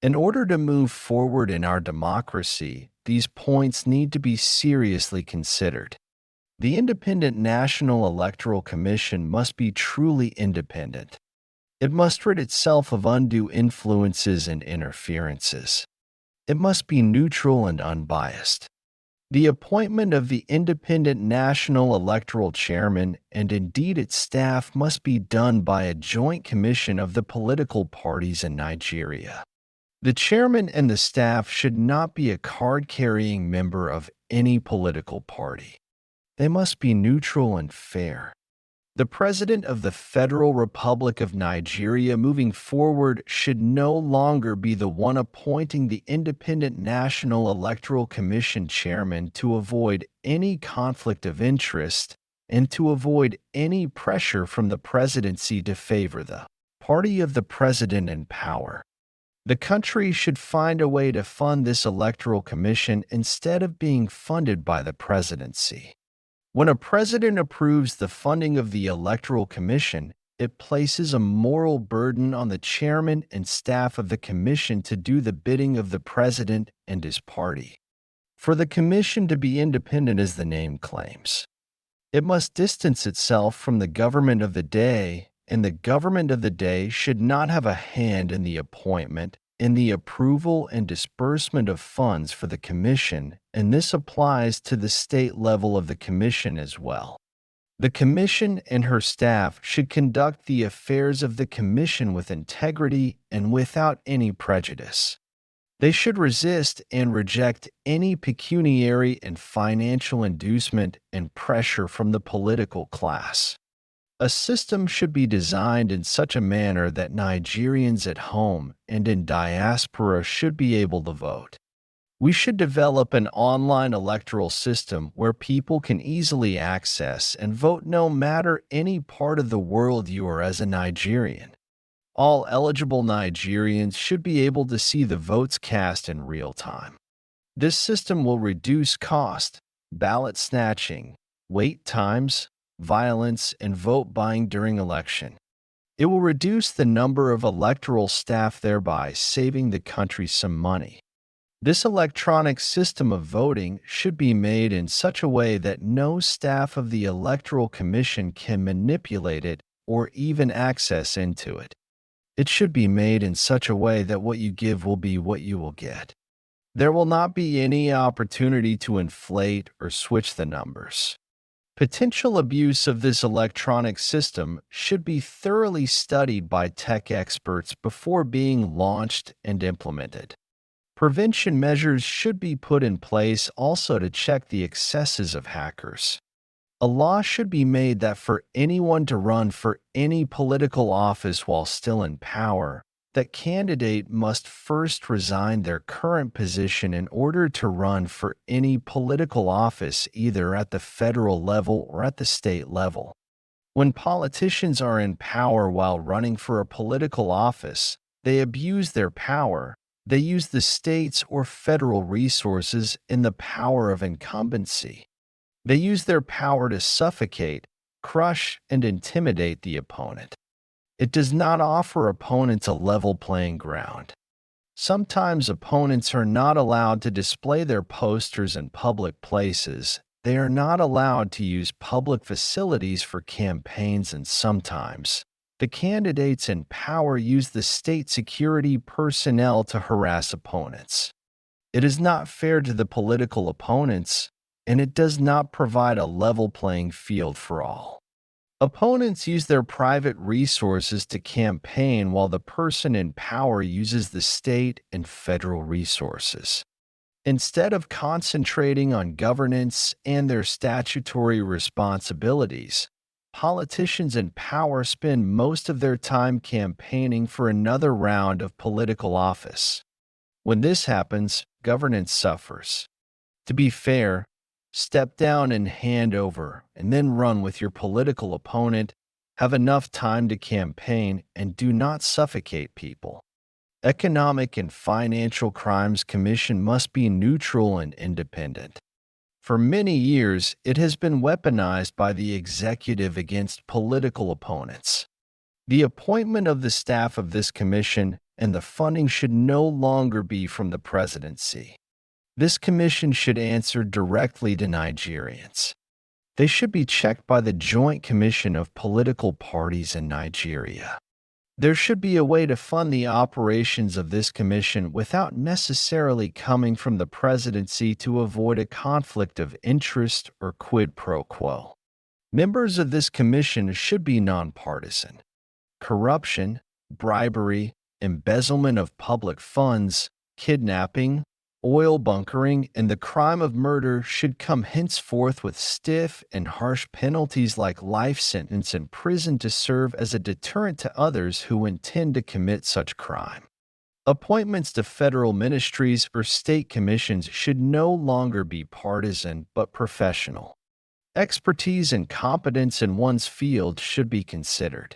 In order to move forward in our democracy, these points need to be seriously considered. The Independent National Electoral Commission must be truly independent. It must rid itself of undue influences and interferences. It must be neutral and unbiased. The appointment of the Independent National Electoral Chairman and indeed its staff must be done by a joint commission of the political parties in Nigeria. The chairman and the staff should not be a card-carrying member of any political party. They must be neutral and fair. The President of the Federal Republic of Nigeria moving forward should no longer be the one appointing the Independent National Electoral Commission chairman to avoid any conflict of interest and to avoid any pressure from the presidency to favor the party of the president in power. The country should find a way to fund this electoral commission instead of being funded by the presidency. When a president approves the funding of the Electoral Commission, it places a moral burden on the chairman and staff of the commission to do the bidding of the president and his party. For the commission to be independent as the name claims, it must distance itself from the government of the day, and the government of the day should not have a hand in the appointment, in the approval and disbursement of funds for the Commission, and this applies to the state level of the Commission as well. The Commission and her staff should conduct the affairs of the Commission with integrity and without any prejudice. They should resist and reject any pecuniary and financial inducement and pressure from the political class. A system should be designed in such a manner that Nigerians at home and in diaspora should be able to vote. We should develop an online electoral system where people can easily access and vote no matter any part of the world you are as a Nigerian. All eligible Nigerians should be able to see the votes cast in real time. This system will reduce cost, ballot snatching, wait times, violence, and vote buying during election. It will reduce the number of electoral staff, thereby saving the country some money. This electronic system of voting should be made in such a way that no staff of the Electoral Commission can manipulate it or even access into it. It should be made in such a way that what you give will be what you will get. There will not be any opportunity to inflate or switch the numbers. Potential abuse of this electronic system should be thoroughly studied by tech experts before being launched and implemented. Prevention measures should be put in place also to check the excesses of hackers. A law should be made that for anyone to run for any political office while still in power, that candidate must first resign their current position in order to run for any political office either at the federal level or at the state level. When politicians are in power while running for a political office, they abuse their power. They use the state's or federal resources in the power of incumbency. They use their power to suffocate, crush, and intimidate the opponent. It does not offer opponents a level playing ground. Sometimes opponents are not allowed to display their posters in public places. They are not allowed to use public facilities for campaigns, and sometimes the candidates in power use the state security personnel to harass opponents. It is not fair to the political opponents, and it does not provide a level playing field for all. Opponents use their private resources to campaign while the person in power uses the state and federal resources. Instead of concentrating on governance and their statutory responsibilities, politicians in power spend most of their time campaigning for another round of political office. When this happens, governance suffers. To be fair, step down and hand over, and then run with your political opponent. Have enough time to campaign, and do not suffocate people. Economic and Financial Crimes Commission must be neutral and independent. For many years, it has been weaponized by the executive against political opponents. The appointment of the staff of this commission and the funding should no longer be from the presidency. This commission should answer directly to Nigerians. They should be checked by the Joint Commission of Political Parties in Nigeria. There should be a way to fund the operations of this commission without necessarily coming from the presidency to avoid a conflict of interest or quid pro quo. Members of this commission should be nonpartisan. Corruption, bribery, embezzlement of public funds, kidnapping, oil bunkering, and the crime of murder should come henceforth with stiff and harsh penalties like life sentence and prison to serve as a deterrent to others who intend to commit such crime. Appointments to federal ministries or state commissions should no longer be partisan but professional. Expertise and competence in one's field should be considered.